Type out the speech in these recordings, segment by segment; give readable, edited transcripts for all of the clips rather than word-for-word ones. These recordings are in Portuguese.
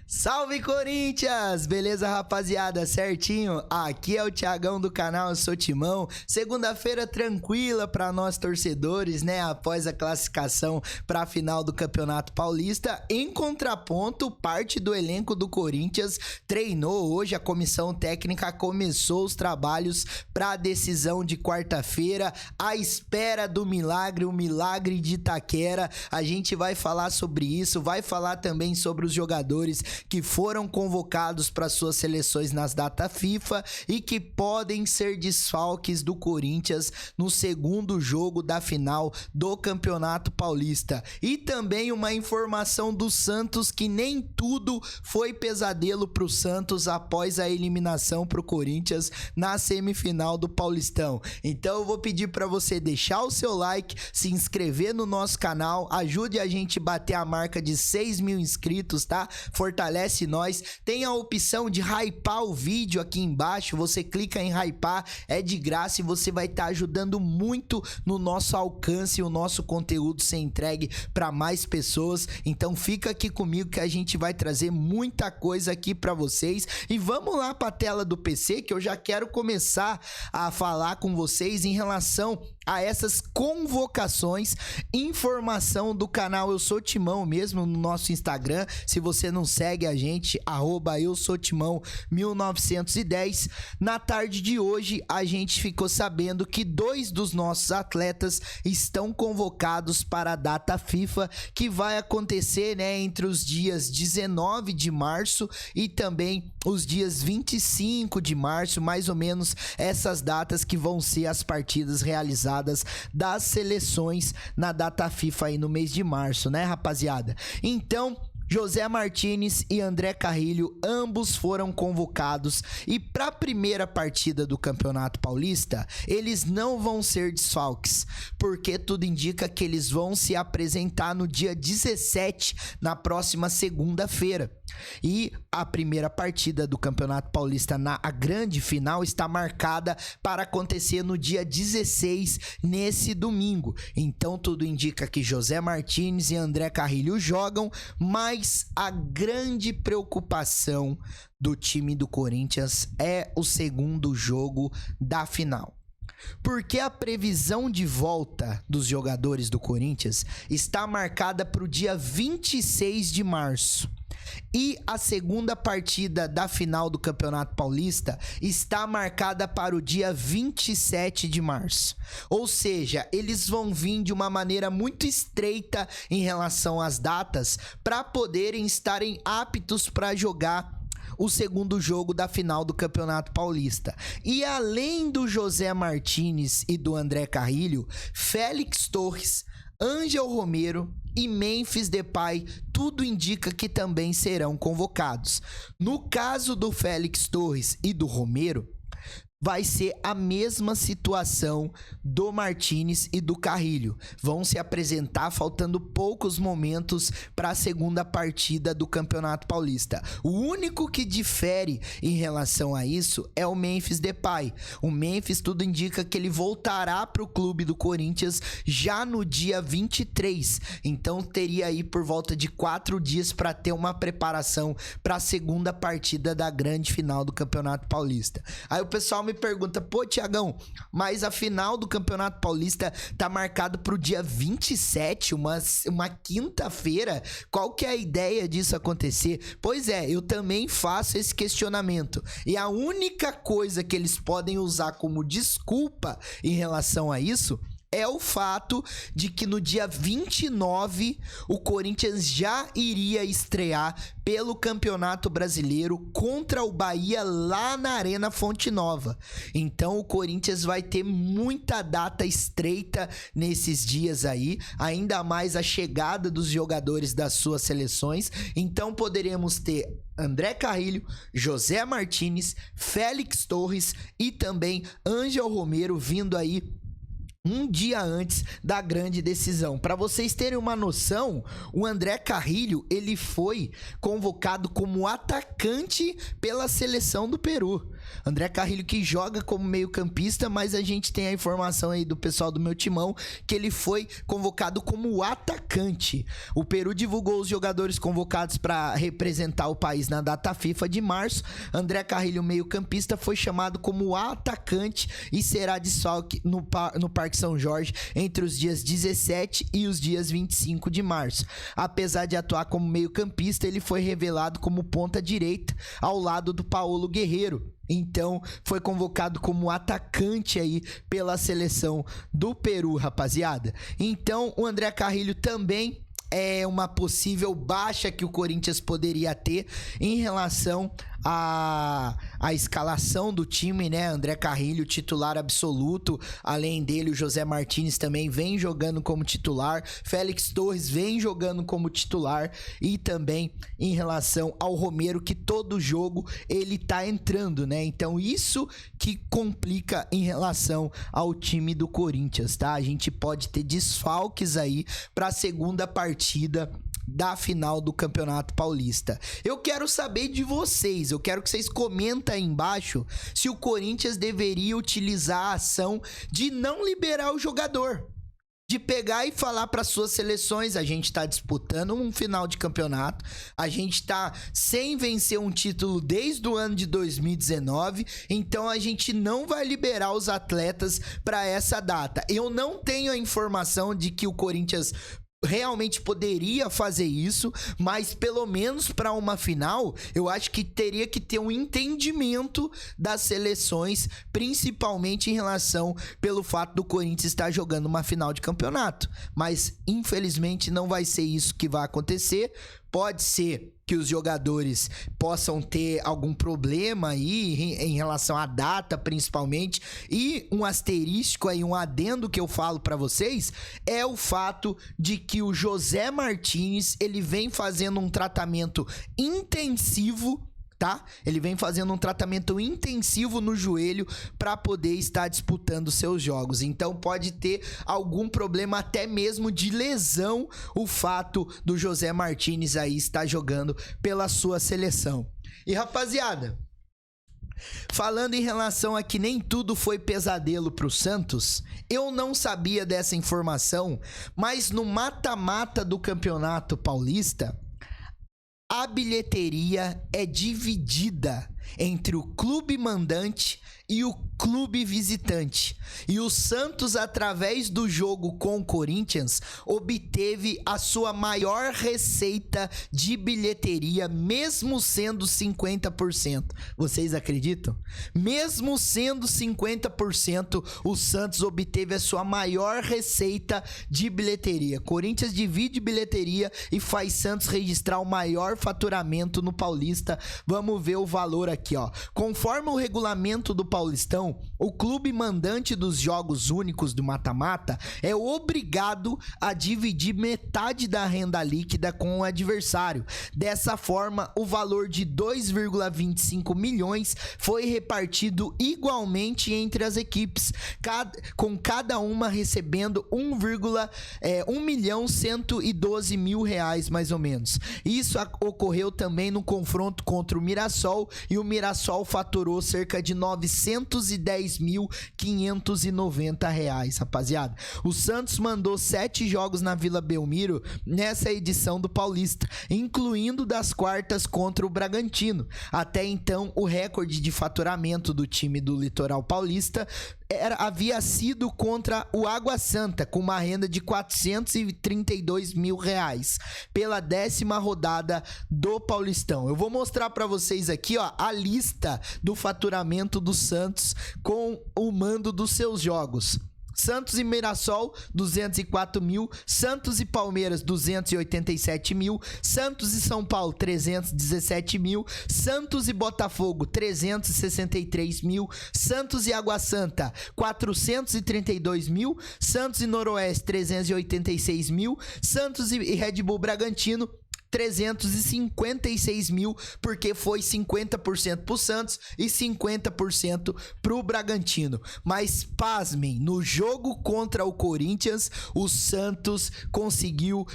Salve Corinthians! Beleza, rapaziada? Certinho? Aqui é o Thiagão do canal Eu Sou Timão. Segunda-feira tranquila para nós torcedores, né? Após a classificação para a final do Campeonato Paulista. Em contraponto, parte do elenco do Corinthians treinou hoje. A comissão técnica começou os trabalhos para a decisão de quarta-feira. À espera do milagre, o milagre de Itaquera. A gente vai falar sobre isso, vai falar também sobre os jogadores que foram convocados para suas seleções nas datas FIFA e que podem ser desfalques do Corinthians no segundo jogo da final do Campeonato Paulista. E também uma informação do Santos, que nem tudo foi pesadelo para o Santos após a eliminação para o Corinthians na semifinal do Paulistão. Então eu vou pedir para você deixar o seu like, se inscrever no nosso canal, ajude a gente a bater a marca de 6 mil inscritos, tá? Fortalece nós. Tem a opção de hypar o vídeo aqui embaixo. Você clica em hypar, é de graça e você vai estar ajudando muito no nosso alcance, o nosso conteúdo ser entregue para mais pessoas. Então fica aqui comigo que a gente vai trazer muita coisa aqui para vocês. E vamos lá para a tela do PC, que eu já quero começar a falar com vocês em relação a essas convocações. Informação do canal Eu Sou Timão mesmo no nosso Instagram. Se você não segue a gente, @EuSouTimão1910. Na tarde de hoje, a gente ficou sabendo que 2 dos nossos atletas estão convocados para a data FIFA, que vai acontecer, né, entre os dias 19 de março e também os dias 25 de março, mais ou menos essas datas que vão ser as partidas realizadas das seleções na data FIFA aí no mês de março, né, rapaziada? Então, José Martínez e André Carrilho, ambos foram convocados, e para a primeira partida do Campeonato Paulista, eles não vão ser desfalques, porque tudo indica que eles vão se apresentar no dia 17, na próxima segunda-feira. E a primeira partida do Campeonato Paulista, a grande final, está marcada para acontecer no dia 16, nesse domingo. Então tudo indica que José Martínez e André Carrilho jogam, mas a grande preocupação do time do Corinthians é o segundo jogo da final. Porque a previsão de volta dos jogadores do Corinthians está marcada para o dia 26 de março. E a segunda partida da final do Campeonato Paulista está marcada para o dia 27 de março. Ou seja, eles vão vir de uma maneira muito estreita em relação às datas para poderem estarem aptos para jogar o segundo jogo da final do Campeonato Paulista. E além do José Martínez e do André Carrilho, Félix Torres, Ângel Romero e Memphis Depay, tudo indica que também serão convocados. No caso do Félix Torres e do Romero, vai ser a mesma situação do Martínez e do Carrilho. Vão se apresentar faltando poucos momentos para a segunda partida do Campeonato Paulista. O único que difere em relação a isso é o Memphis Depay. O Memphis, tudo indica que ele voltará para o clube do Corinthians já no dia 23. Então teria aí por volta de 4 dias para ter uma preparação para a segunda partida da grande final do Campeonato Paulista. Aí o pessoal me pergunta: pô, Thiagão, mas a final do Campeonato Paulista tá marcado pro dia 27, uma quinta-feira. Qual que é a ideia disso acontecer? Pois é, eu também faço esse questionamento. E a única coisa que eles podem usar como desculpa em relação a isso é o fato de que no dia 29 o Corinthians já iria estrear pelo Campeonato Brasileiro contra o Bahia lá na Arena Fonte Nova. Então o Corinthians vai ter muita data estreita nesses dias aí, ainda mais a chegada dos jogadores das suas seleções. Então poderemos ter André Carrilho, José Martínez, Félix Torres e também Ângel Romero vindo aí um dia antes da grande decisão. Para vocês terem uma noção, o André Carrillo, ele foi convocado como atacante pela seleção do Peru. André Carrillo que joga como meio-campista, mas a gente tem a informação aí do pessoal do meu timão que ele foi convocado como atacante. O Peru divulgou os jogadores convocados para representar o país na data FIFA de março. André Carrillo, meio-campista, foi chamado como atacante e será desfalque no Parque São Jorge entre os dias 17 e os dias 25 de março. Apesar de atuar como meio-campista, ele foi revelado como ponta direita ao lado do Paulo Guerreiro. Então, foi convocado como atacante aí pela seleção do Peru, rapaziada. Então, o André Carrillo também é uma possível baixa que o Corinthians poderia ter em relação à escalação do time, né? André Carrillo, titular absoluto. Além dele, o José Martínez também vem jogando como titular. Félix Torres vem jogando como titular. E também em relação ao Romero, que todo jogo ele tá entrando, né? Então isso que complica em relação ao time do Corinthians, tá? A gente pode ter desfalques aí para a segunda partida da final do Campeonato Paulista. Eu quero saber de vocês, eu quero que vocês comentem aí embaixo se o Corinthians deveria utilizar a ação de não liberar o jogador, de pegar e falar para suas seleções: a gente tá disputando um final de campeonato, a gente tá sem vencer um título desde o ano de 2019, então a gente não vai liberar os atletas para essa data. Eu não tenho a informação de que o Corinthians realmente poderia fazer isso, mas pelo menos para uma final, eu acho que teria que ter um entendimento das seleções, principalmente em relação pelo fato do Corinthians estar jogando uma final de campeonato. Mas infelizmente não vai ser isso que vai acontecer. Pode ser que os jogadores possam ter algum problema aí em relação à data, principalmente. E um asterisco aí, um adendo que eu falo para vocês, é o fato de que o José Martínez, ele vem fazendo um tratamento intensivo, tá? Ele vem fazendo um tratamento intensivo no joelho para poder estar disputando seus jogos. Então pode ter algum problema até mesmo de lesão o fato do José Martínez aí estar jogando pela sua seleção. E rapaziada, falando em relação a que nem tudo foi pesadelo pro Santos, eu não sabia dessa informação, mas no mata-mata do Campeonato Paulista, a bilheteria é dividida entre o clube mandante e o clube visitante. E o Santos, através do jogo com o Corinthians, obteve a sua maior receita de bilheteria, mesmo sendo 50%. Vocês acreditam? Mesmo sendo 50%, o Santos obteve a sua maior receita de bilheteria. Corinthians divide bilheteria e faz Santos registrar o maior faturamento no Paulista. Vamos ver o valor aqui, ó. Conforme o regulamento do Paulistão, o clube mandante dos jogos únicos do mata-mata é obrigado a dividir metade da renda líquida com o adversário. Dessa forma, o valor de 2,25 milhões foi repartido igualmente entre as equipes, com cada uma recebendo 1.112.000 reais, mais ou menos. Isso ocorreu também no confronto contra o Mirassol, e o Mirassol faturou cerca de 910.590 reais, rapaziada. O Santos mandou 7 jogos na Vila Belmiro nessa edição do Paulista, incluindo das quartas contra o Bragantino. Até então, o recorde de faturamento do time do Litoral Paulista havia sido contra o Água Santa, com uma renda de 432.000 reais, pela 10ª rodada do Paulistão. Eu vou mostrar para vocês aqui, ó, a lista do faturamento do Santos com o mando dos seus jogos. Santos e Mirassol, 204 mil. Santos e Palmeiras, 287 mil. Santos e São Paulo, 317 mil. Santos e Botafogo, 363 mil. Santos e Água Santa, 432 mil. Santos e Noroeste, 386 mil. Santos e Red Bull Bragantino, 356 mil, porque foi 50% pro Santos e 50% pro Bragantino. Mas pasmem, no jogo contra o Corinthians, o Santos conseguiu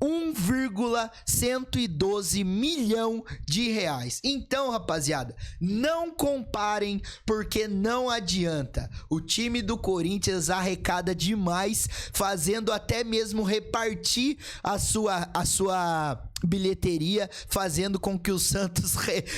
1,112 milhão de reais. Então, rapaziada, não comparem, porque não adianta. O time do Corinthians arrecada demais, fazendo até mesmo repartir a sua bilheteria, fazendo com que o Santos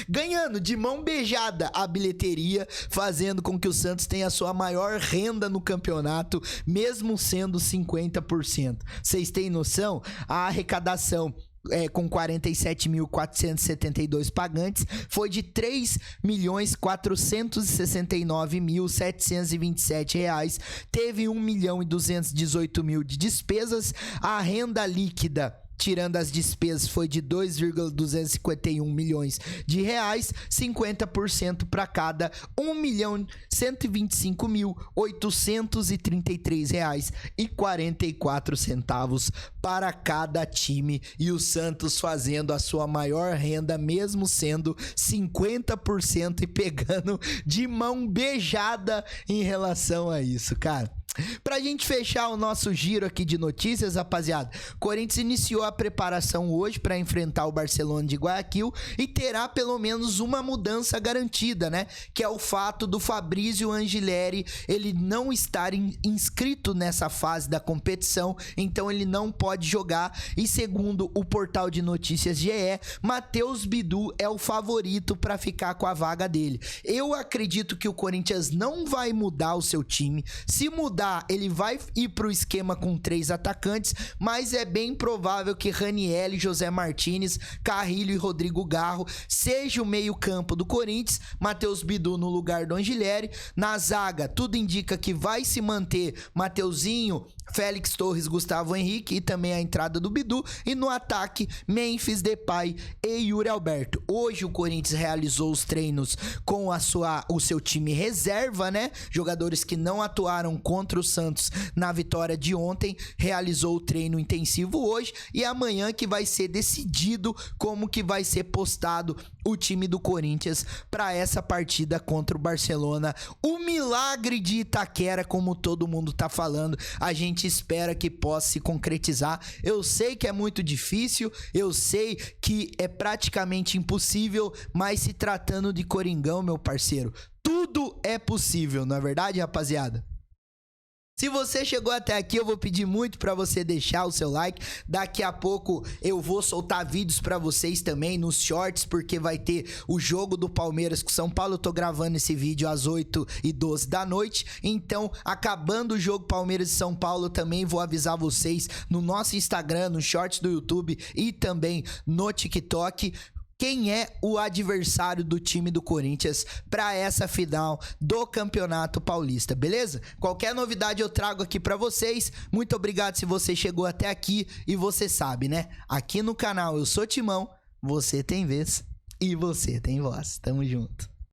ganhando de mão beijada a bilheteria, fazendo com que o Santos tenha a sua maior renda no campeonato, mesmo sendo 50%. Vocês têm noção? A arrecadação com 47.472 pagantes, foi de 3.469.727 reais. Teve 1.218.000 de despesas. A renda líquida, tirando as despesas, foi de 2,251 milhões de reais, 50% para cada, 1.125.833 reais e 44 centavos para cada time. E o Santos fazendo a sua maior renda, mesmo sendo 50% e pegando de mão beijada em relação a isso, cara. Pra gente fechar o nosso giro aqui de notícias, rapaziada, Corinthians iniciou a preparação hoje para enfrentar o Barcelona de Guayaquil e terá pelo menos uma mudança garantida, né? Que é o fato do Fabrício Angileri ele não estar inscrito nessa fase da competição, então ele não pode jogar. E segundo o portal de notícias GE, Matheus Bidu é o favorito para ficar com a vaga dele. Eu acredito que o Corinthians não vai mudar o seu time. Se mudar, ele vai ir pro esquema com 3 atacantes, mas é bem provável que Ranieri, José Martínez, Carrilho e Rodrigo Garro seja o meio campo do Corinthians. Matheus Bidu no lugar do Angileri. Na zaga, tudo indica que vai se manter Mateuzinho, Félix Torres, Gustavo Henrique e também a entrada do Bidu. E no ataque, Memphis Depay e Yuri Alberto. Hoje o Corinthians realizou os treinos com o seu time reserva, né? Jogadores que não atuaram contra o Santos na vitória de ontem. Realizou o treino intensivo hoje e amanhã que vai ser decidido como que vai ser postado o time do Corinthians para essa partida contra o Barcelona. O milagre de Itaquera, como todo mundo tá falando, a gente espera que possa se concretizar. Eu sei que é muito difícil, eu sei que é praticamente impossível, mas se tratando de Coringão, meu parceiro, tudo é possível, não é verdade, rapaziada? Se você chegou até aqui, eu vou pedir muito para você deixar o seu like. Daqui a pouco eu vou soltar vídeos para vocês também nos shorts, porque vai ter o jogo do Palmeiras com São Paulo. Eu tô gravando esse vídeo às 8h12 da noite. Então, acabando o jogo Palmeiras e São Paulo, também vou avisar vocês no nosso Instagram, no shorts do YouTube e também no TikTok, quem é o adversário do time do Corinthians para essa final do Campeonato Paulista, beleza? Qualquer novidade eu trago aqui para vocês. Muito obrigado se você chegou até aqui e você sabe, né? Aqui no canal eu sou Timão, você tem vez e você tem voz. Tamo junto.